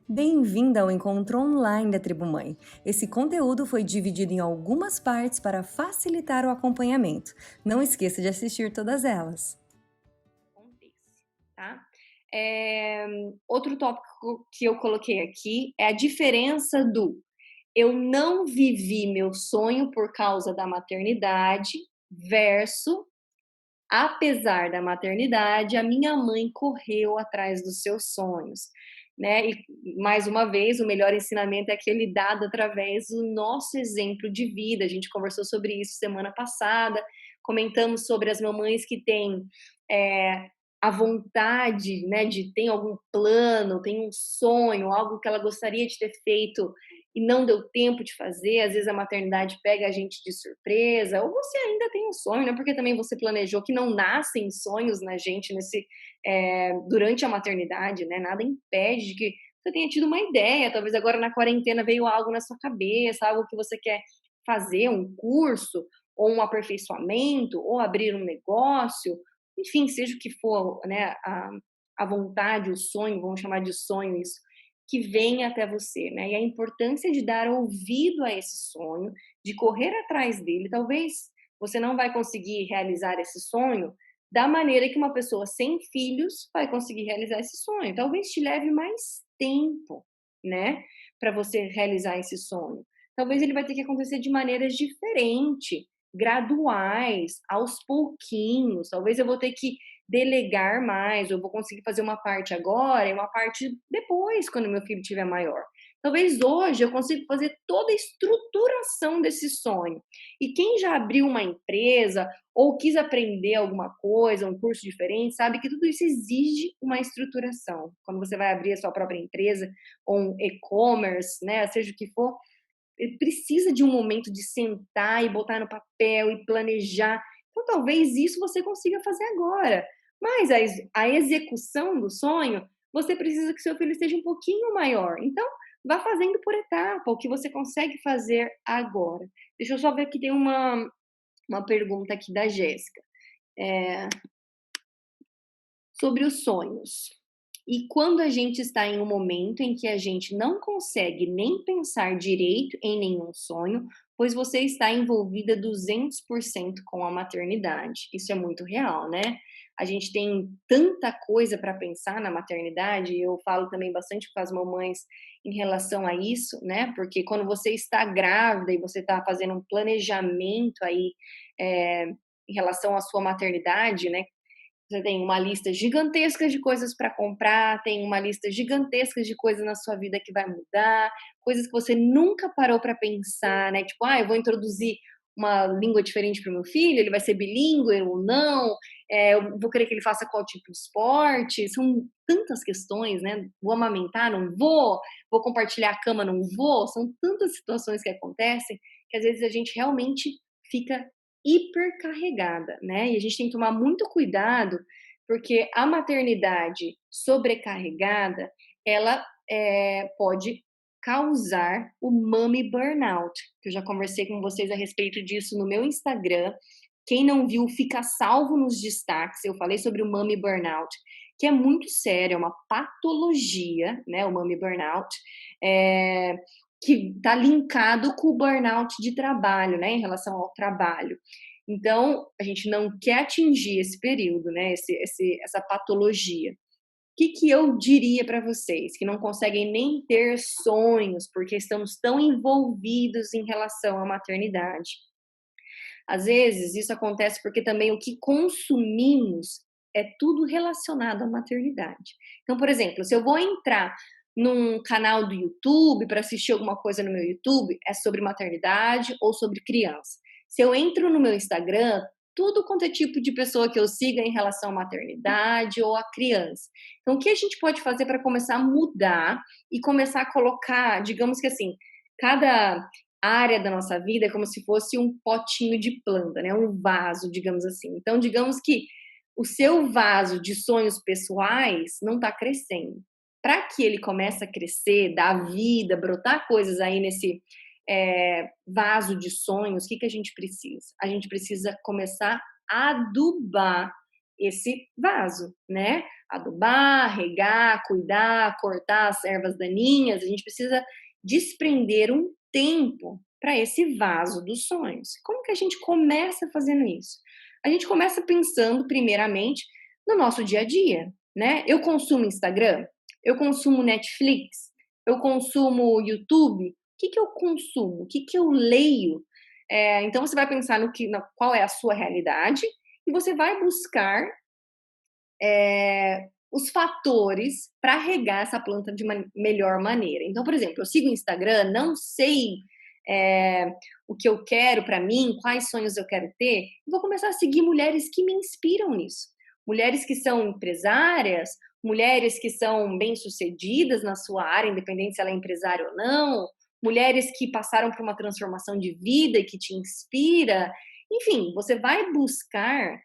Bem-vinda ao encontro online da Tribo Mãe. Esse conteúdo foi dividido em algumas partes para facilitar o acompanhamento. Não esqueça de assistir todas elas. Tá? Outro tópico que eu coloquei aqui é a diferença do eu não vivi meu sonho por causa da maternidade versus apesar da maternidade, a minha mãe correu atrás dos seus sonhos, né? E mais uma vez, o melhor ensinamento é aquele dado através do nosso exemplo de vida. A gente conversou sobre isso semana passada, comentamos sobre as mamães que têm é, a vontade, né, de ter algum plano, tem um sonho, algo que ela gostaria de ter feito e não deu tempo de fazer, às vezes a maternidade pega a gente de surpresa, ou você ainda tem um sonho, né? Porque também você planejou que não nascem sonhos na gente durante a maternidade, né? Nada impede de que você tenha tido uma ideia, talvez agora na quarentena veio algo na sua cabeça, algo que você quer fazer, um curso, ou um aperfeiçoamento, ou abrir um negócio, enfim, seja o que for, né? A vontade, o sonho, vamos chamar de sonho isso que vem até você, né? E a importância de dar ouvido a esse sonho, de correr atrás dele. Talvez você não vai conseguir realizar esse sonho da maneira que uma pessoa sem filhos vai conseguir realizar esse sonho. Talvez te leve mais tempo, né, para você realizar esse sonho. Talvez ele vai ter que acontecer de maneiras diferentes, graduais, aos pouquinhos. Talvez eu vou ter que delegar mais, eu vou conseguir fazer uma parte agora e uma parte depois, quando meu filho estiver maior. Talvez hoje eu consiga fazer toda a estruturação desse sonho. E quem já abriu uma empresa ou quis aprender alguma coisa, um curso diferente, sabe que tudo isso exige uma estruturação. Quando você vai abrir a sua própria empresa ou um e-commerce, né, seja o que for, ele precisa de um momento de sentar e botar no papel e planejar. Então, talvez isso você consiga fazer agora. Mas a execução do sonho, você precisa que seu filho esteja um pouquinho maior. Então, vá fazendo por etapa o que você consegue fazer agora. Deixa eu só ver que tem uma pergunta aqui da Jéssica. É, sobre os sonhos. E quando a gente está em um momento em que a gente não consegue nem pensar direito em nenhum sonho, pois você está envolvida 200% com a maternidade. Isso é muito real, né? A gente tem tanta coisa para pensar na maternidade, e eu falo também bastante com as mamães em relação a isso, né? Porque quando você está grávida e você está fazendo um planejamento aí é, em relação à sua maternidade, né? Você tem uma lista gigantesca de coisas para comprar, tem uma lista gigantesca de coisas na sua vida que vai mudar, coisas que você nunca parou para pensar, né? Tipo, eu vou introduzir uma língua diferente para o meu filho, ele vai ser bilíngue ou não, eu vou querer que ele faça qual tipo de esporte, são tantas questões, né? Vou amamentar, não vou, vou compartilhar a cama, não vou, são tantas situações que acontecem que às vezes a gente realmente fica hipercarregada, né? E a gente tem que tomar muito cuidado, porque a maternidade sobrecarregada, ela pode causar o mommy burnout, que eu já conversei com vocês a respeito disso no meu Instagram. Quem não viu, fica salvo nos destaques. Eu falei sobre o mommy burnout, que é muito sério, é uma patologia, né? O mommy burnout. É, que está linkado com o burnout de trabalho, né, em relação ao trabalho. Então, a gente não quer atingir esse período, né, essa patologia. O que eu diria para vocês que não conseguem nem ter sonhos porque estamos tão envolvidos em relação à maternidade? Às vezes, isso acontece porque também o que consumimos é tudo relacionado à maternidade. Então, por exemplo, se eu vou entrar num canal do YouTube para assistir alguma coisa no meu YouTube, é sobre maternidade ou sobre criança. Se eu entro no meu Instagram, tudo quanto é tipo de pessoa que eu siga em relação à maternidade ou à criança. Então, o que a gente pode fazer para começar a mudar e começar a colocar, digamos que assim, cada área da nossa vida é como se fosse um potinho de planta, né, um vaso, digamos assim. Então, digamos que o seu vaso de sonhos pessoais não está crescendo. Para que ele comece a crescer, dar vida, brotar coisas aí nesse vaso de sonhos, o que a gente precisa? A gente precisa começar a adubar esse vaso, né? Adubar, regar, cuidar, cortar as ervas daninhas. A gente precisa desprender um tempo para esse vaso dos sonhos. Como que a gente começa fazendo isso? A gente começa pensando, primeiramente, no nosso dia a dia, né? Eu consumo Instagram, eu consumo Netflix, eu consumo YouTube. O que que eu consumo? O que que eu leio? Então você vai pensar qual é a sua realidade e você vai buscar os fatores para regar essa planta de uma melhor maneira. Então, por exemplo, eu sigo o Instagram, não sei é, o que eu quero para mim, quais sonhos eu quero ter, vou começar a seguir mulheres que me inspiram nisso. Mulheres que são empresárias, mulheres que são bem-sucedidas na sua área, independente se ela é empresária ou não, mulheres que passaram por uma transformação de vida e que te inspira. Enfim, você vai buscar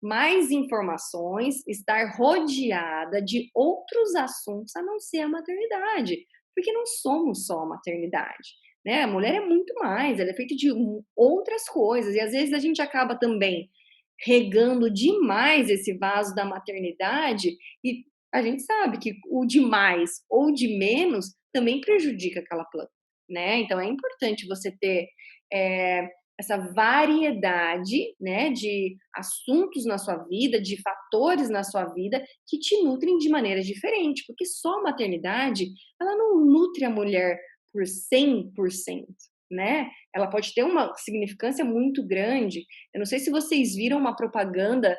mais informações, estar rodeada de outros assuntos a não ser a maternidade, porque não somos só a maternidade, né? A mulher é muito mais, ela é feita de outras coisas, e às vezes a gente acaba também regando demais esse vaso da maternidade, e a gente sabe que o de mais ou de menos também prejudica aquela planta, né? Então é importante você ter é, essa variedade, né, de assuntos na sua vida, de fatores na sua vida que te nutrem de maneira diferente, porque só a maternidade, ela não nutre a mulher por 100%, né? Ela pode ter uma significância muito grande. Eu não sei se vocês viram uma propaganda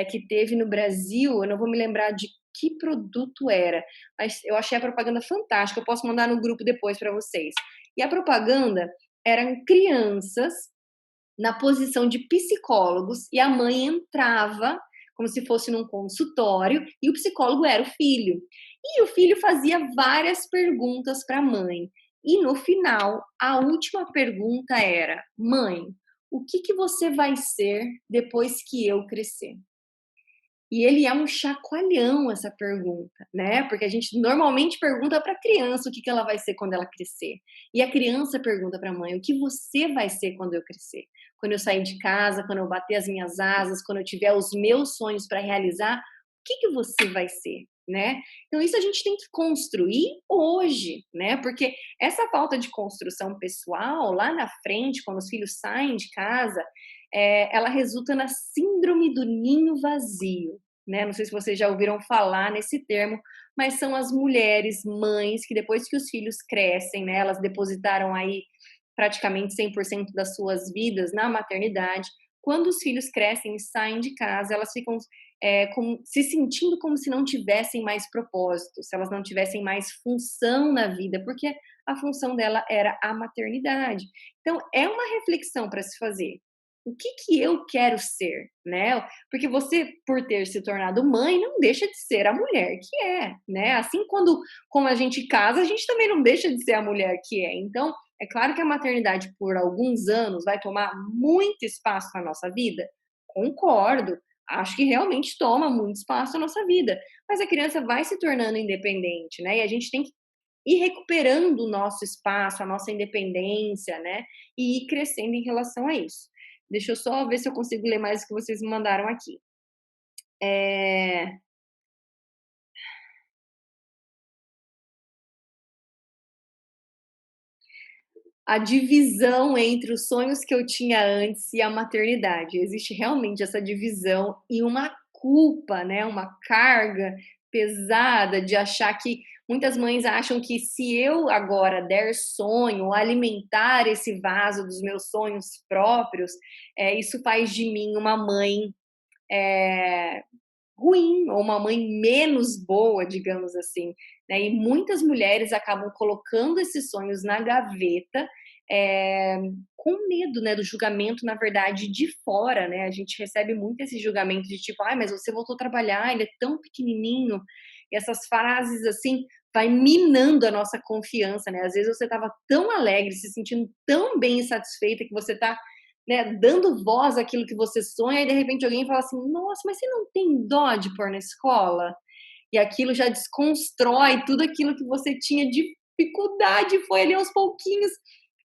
que teve no Brasil, eu não vou me lembrar de que produto era, mas eu achei a propaganda fantástica, eu posso mandar no grupo depois para vocês. E a propaganda eram crianças na posição de psicólogos e a mãe entrava como se fosse num consultório e o psicólogo era o filho. E o filho fazia várias perguntas para a mãe. E no final, a última pergunta era: mãe, o que que você vai ser depois que eu crescer? E ele é um chacoalhão essa pergunta, né? Porque a gente normalmente pergunta para a criança o que que ela vai ser quando ela crescer. E a criança pergunta para a mãe: o que você vai ser quando eu crescer? Quando eu sair de casa, quando eu bater as minhas asas, quando eu tiver os meus sonhos para realizar, o que que você vai ser, né? Então isso a gente tem que construir hoje, né? Porque essa falta de construção pessoal lá na frente, quando os filhos saem de casa, ela resulta na síndrome do ninho vazio, né? Não sei se vocês já ouviram falar nesse termo, mas são as mulheres, mães, que depois que os filhos crescem, né, elas depositaram aí praticamente 100% das suas vidas na maternidade. Quando os filhos crescem e saem de casa, elas ficam se sentindo como se não tivessem mais propósito, se elas não tivessem mais função na vida, porque a função dela era a maternidade. Então, é uma reflexão para se fazer. O que que eu quero ser, né? Porque você, por ter se tornado mãe, não deixa de ser a mulher que é, né? Assim, como a gente casa, a gente também não deixa de ser a mulher que é. Então, é claro que a maternidade, por alguns anos, vai tomar muito espaço na nossa vida. Concordo. Acho que realmente toma muito espaço na nossa vida. Mas a criança vai se tornando independente, né? E a gente tem que ir recuperando o nosso espaço, a nossa independência, né? E ir crescendo em relação a isso. Deixa eu só ver se eu consigo ler mais o que vocês me mandaram aqui. É, a divisão entre os sonhos que eu tinha antes e a maternidade. Existe realmente essa divisão e uma culpa, né, uma carga pesada de achar que muitas mães acham que se eu agora der sonho, alimentar esse vaso dos meus sonhos próprios, isso faz de mim uma mãe é, ruim ou uma mãe menos boa, digamos assim, né? E muitas mulheres acabam colocando esses sonhos na gaveta, com medo, né, do julgamento, na verdade, de fora, né? A gente recebe muito esse julgamento de tipo, ai, mas você voltou a trabalhar, ele é tão pequenininho. E essas frases assim vai minando a nossa confiança, né? Às vezes você estava tão alegre, se sentindo tão bem e satisfeita que você está, né, dando voz àquilo que você sonha, e de repente alguém fala assim: nossa, mas você não tem dó de pôr na escola? E aquilo já desconstrói tudo aquilo que você tinha dificuldade, foi ali aos pouquinhos,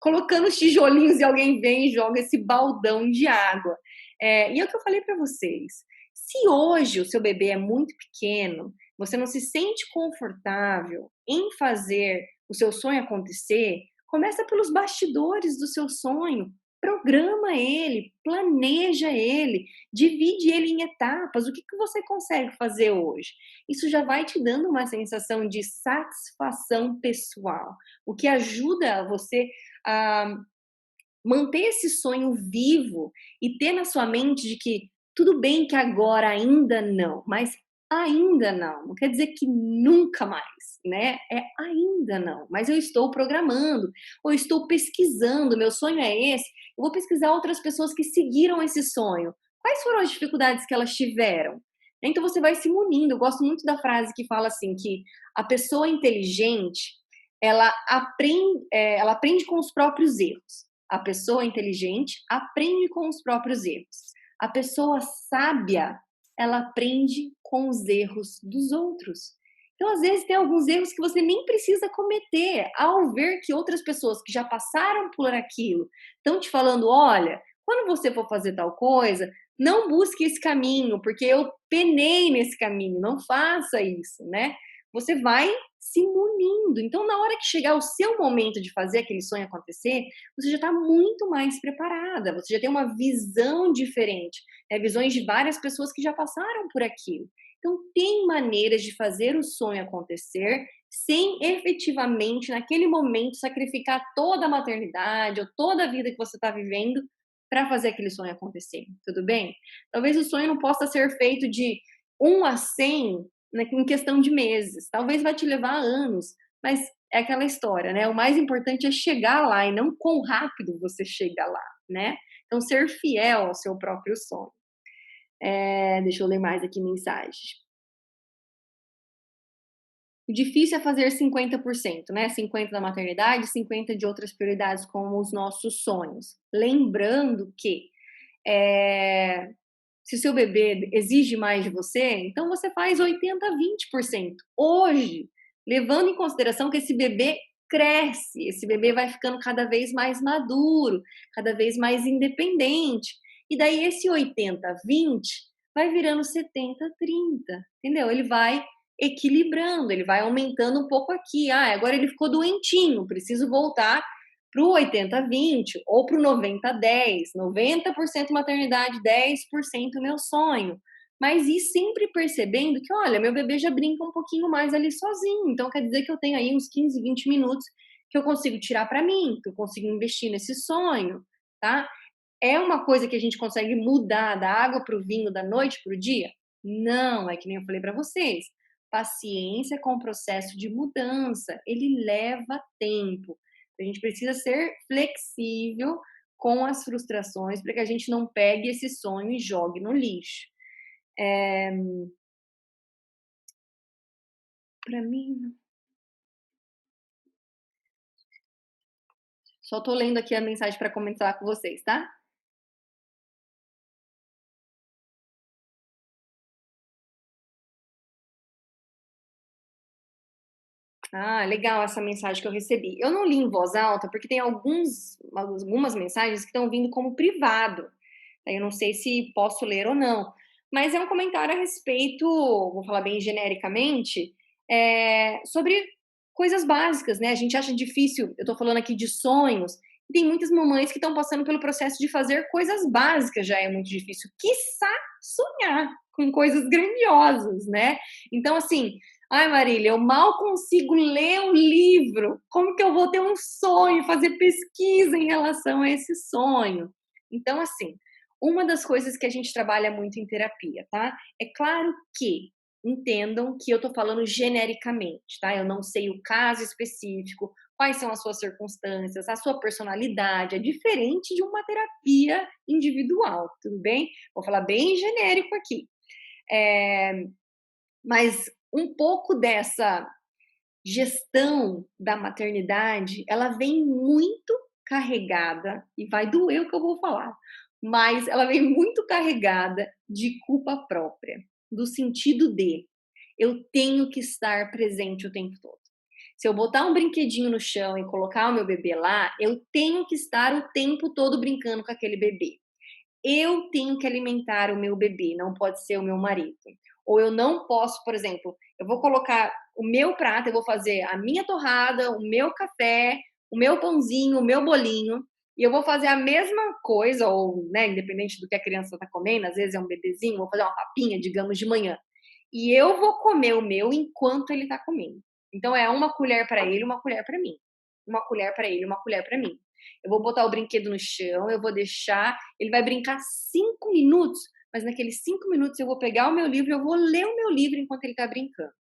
colocando os tijolinhos, e alguém vem e joga esse baldão de água. E é o que eu falei para vocês. Se hoje o seu bebê é muito pequeno, você não se sente confortável em fazer o seu sonho acontecer, começa pelos bastidores do seu sonho. Programa ele, planeja ele, divide ele em etapas. O que que você consegue fazer hoje? Isso já vai te dando uma sensação de satisfação pessoal, o que ajuda você a manter esse sonho vivo e ter na sua mente de que tudo bem que agora ainda não, mas ainda não, não quer dizer que nunca mais, né? É ainda não, mas eu estou programando, ou estou pesquisando, meu sonho é esse, eu vou pesquisar outras pessoas que seguiram esse sonho. Quais foram as dificuldades que elas tiveram? Então você vai se munindo. Eu gosto muito da frase que fala assim que a pessoa inteligente, ela aprende com os próprios erros. A pessoa inteligente aprende com os próprios erros. A pessoa sábia, ela aprende com os erros dos outros. Então, às vezes, tem alguns erros que você nem precisa cometer ao ver que outras pessoas que já passaram por aquilo estão te falando: olha, quando você for fazer tal coisa, não busque esse caminho, porque eu penei nesse caminho, não faça isso, né? Você vai se munindo. Então, na hora que chegar o seu momento de fazer aquele sonho acontecer, você já está muito mais preparada, você já tem uma visão diferente, né? Visões de várias pessoas que já passaram por aquilo. Então, tem maneiras de fazer o sonho acontecer sem efetivamente, naquele momento, sacrificar toda a maternidade ou toda a vida que você está vivendo para fazer aquele sonho acontecer, tudo bem? Talvez o sonho não possa ser feito de 1 a 100 em questão de meses, talvez vai te levar anos, mas é aquela história, né? O mais importante é chegar lá e não quão rápido você chega lá, né? Então, ser fiel ao seu próprio sonho. Deixa eu ler mais aqui mensagens. O difícil é fazer 50%, né? 50 da maternidade, 50 de outras prioridades, como os nossos sonhos. Lembrando que se o seu bebê exige mais de você, então você faz 80-20%. Hoje, levando em consideração que esse bebê cresce, esse bebê vai ficando cada vez mais maduro, cada vez mais independente. E daí esse 80-20 vai virando 70-30, entendeu? Ele vai equilibrando, ele vai aumentando um pouco aqui. Ah, agora ele ficou doentinho, preciso voltar para o 80-20 ou para o 90-10, 90% maternidade, 10% meu sonho. Mas ir sempre percebendo que, olha, meu bebê já brinca um pouquinho mais ali sozinho, então quer dizer que eu tenho aí uns 15, 20 minutos que eu consigo tirar para mim, que eu consigo investir nesse sonho, tá? É uma coisa que a gente consegue mudar da água para o vinho, da noite para o dia? Não, é que nem eu falei para vocês. Paciência com o processo de mudança, ele leva tempo. A gente precisa ser flexível com as frustrações para que a gente não pegue esse sonho e jogue no lixo. Para mim, só tô lendo aqui a mensagem para comentar com vocês, tá? Ah, legal essa mensagem que eu recebi. Eu não li em voz alta, porque tem algumas mensagens que estão vindo como privado. Aí eu não sei se posso ler ou não. Mas é um comentário a respeito, vou falar bem genericamente, sobre coisas básicas, né? A gente acha difícil, eu tô falando aqui de sonhos, e tem muitas mamães que estão passando pelo processo de fazer coisas básicas, já é muito difícil. Quiçá sonhar com coisas grandiosas, né? Então, assim, ai, Marília, eu mal consigo ler um livro. Como que eu vou ter um sonho, fazer pesquisa em relação a esse sonho? Então, assim, uma das coisas que a gente trabalha muito em terapia, tá? É claro que entendam que eu tô falando genericamente, tá? Eu não sei o caso específico, quais são as suas circunstâncias, a sua personalidade, é diferente de uma terapia individual, tudo bem? Vou falar bem genérico aqui. Mas um pouco dessa gestão da maternidade, ela vem muito carregada, e vai doer o que eu vou falar, mas ela vem muito carregada de culpa própria, do sentido de eu tenho que estar presente o tempo todo. Se eu botar um brinquedinho no chão e colocar o meu bebê lá, eu tenho que estar o tempo todo brincando com aquele bebê. eu tenho que alimentar o meu bebê, não pode ser o meu marido. Ou eu não posso, por exemplo, eu vou colocar o meu prato, eu vou fazer a minha torrada, o meu café, o meu pãozinho, o meu bolinho, e eu vou fazer a mesma coisa, ou, né, independente do que a criança está comendo, às vezes é um bebezinho, vou fazer uma papinha, digamos, de manhã. E eu vou comer o meu enquanto ele está comendo. Então é uma colher para ele, uma colher para mim. Uma colher para ele, uma colher para mim. Eu vou botar o brinquedo no chão, eu vou deixar, ele vai brincar 5 minutos, mas naqueles 5 minutos eu vou pegar o meu livro, eu vou ler o meu livro enquanto ele está brincando.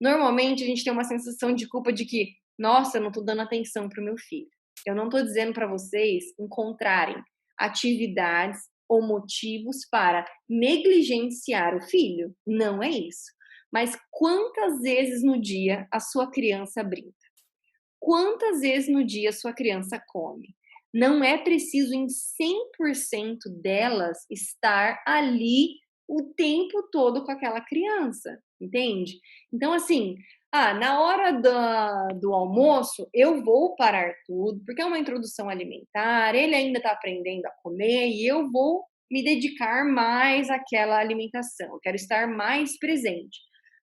Normalmente a gente tem uma sensação de culpa de que, nossa, eu não estou dando atenção para o meu filho. Eu não estou dizendo para vocês encontrarem atividades ou motivos para negligenciar o filho. Não é isso. Mas quantas vezes no dia a sua criança brinca? Quantas vezes no dia a sua criança come? Não é preciso em 100% delas estar ali o tempo todo com aquela criança, entende? Então, assim, na hora do almoço, eu vou parar tudo, porque é uma introdução alimentar, ele ainda está aprendendo a comer e eu vou me dedicar mais àquela alimentação, eu quero estar mais presente.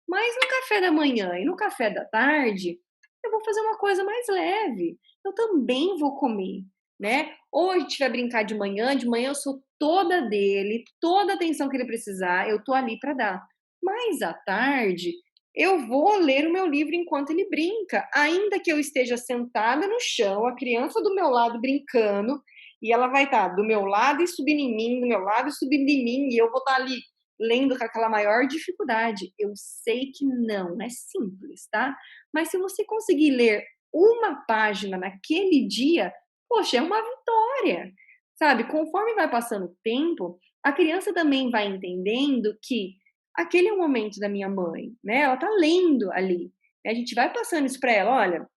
Mas no café da manhã e no café da tarde, eu vou fazer uma coisa mais leve, eu também vou comer, né? Ou a gente vai brincar de manhã eu sou toda dele, toda a atenção que ele precisar, eu tô ali para dar. Mas à tarde, eu vou ler o meu livro enquanto ele brinca, ainda que eu esteja sentada no chão, a criança do meu lado brincando, e ela vai estar do meu lado e subindo em mim, do meu lado e subindo em mim, e eu vou estar ali lendo com aquela maior dificuldade. Eu sei que não é simples, tá? Mas se você conseguir ler uma página naquele dia, poxa, é uma vitória, sabe? Conforme vai passando o tempo, a criança também vai entendendo que aquele é o momento da minha mãe, né? Ela tá lendo ali. A gente vai passando isso para ela, olha,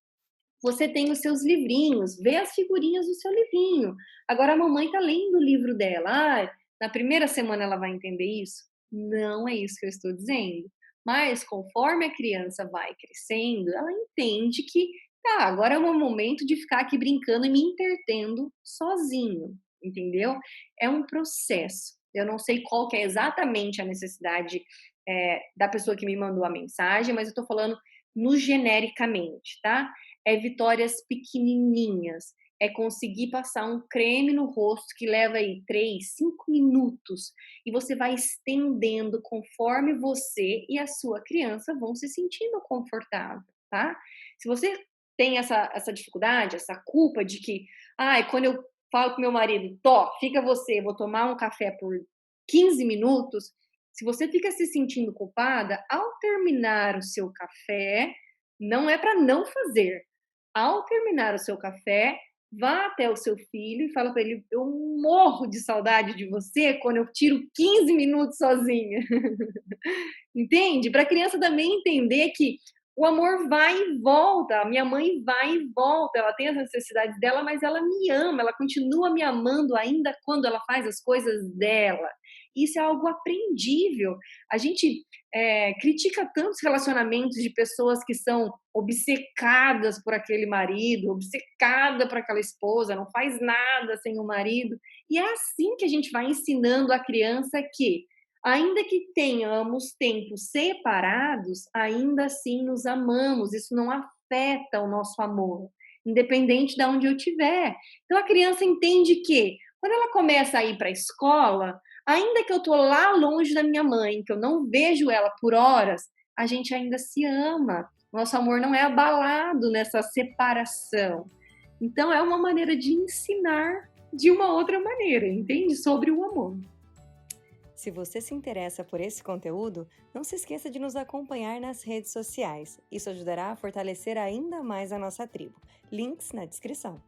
você tem os seus livrinhos, vê as figurinhas do seu livrinho. Agora a mamãe tá lendo o livro dela. Na primeira semana ela vai entender isso? Não é isso que eu estou dizendo. Mas conforme a criança vai crescendo, ela entende que, tá, agora é o meu momento de ficar aqui brincando e me entretendo sozinho, entendeu? É um processo. Eu não sei qual que é exatamente a necessidade da pessoa que me mandou a mensagem, mas eu tô falando no genericamente, tá? É vitórias pequenininhas, é conseguir passar um creme no rosto que leva aí 3, 5 minutos e você vai estendendo conforme você e a sua criança vão se sentindo confortável, tá? Se você tem essa dificuldade, essa culpa de que, quando eu falo com meu marido, fica você, vou tomar um café por 15 minutos, se você fica se sentindo culpada, ao terminar o seu café, não é para não fazer. Ao terminar o seu café, vá até o seu filho e fala para ele: eu morro de saudade de você quando eu tiro 15 minutos sozinha. Entende? Para a criança também entender que o amor vai e volta, a minha mãe vai e volta, ela tem as necessidades dela, mas ela me ama, ela continua me amando ainda quando ela faz as coisas dela. Isso é algo aprendível. A gente critica tantos relacionamentos de pessoas que são obcecadas por aquele marido, obcecada por aquela esposa, não faz nada sem o marido. E é assim que a gente vai ensinando a criança que, ainda que tenhamos tempos separados, ainda assim nos amamos. Isso não afeta o nosso amor, independente de onde eu estiver. Então a criança entende que, quando ela começa a ir para a escola, ainda que eu estou lá longe da minha mãe, que eu não vejo ela por horas, a gente ainda se ama. Nosso amor não é abalado nessa separação. Então é uma maneira de ensinar de uma outra maneira, entende? Sobre o amor. Se você se interessa por esse conteúdo, não se esqueça de nos acompanhar nas redes sociais. Isso ajudará a fortalecer ainda mais a nossa tribo. Links na descrição.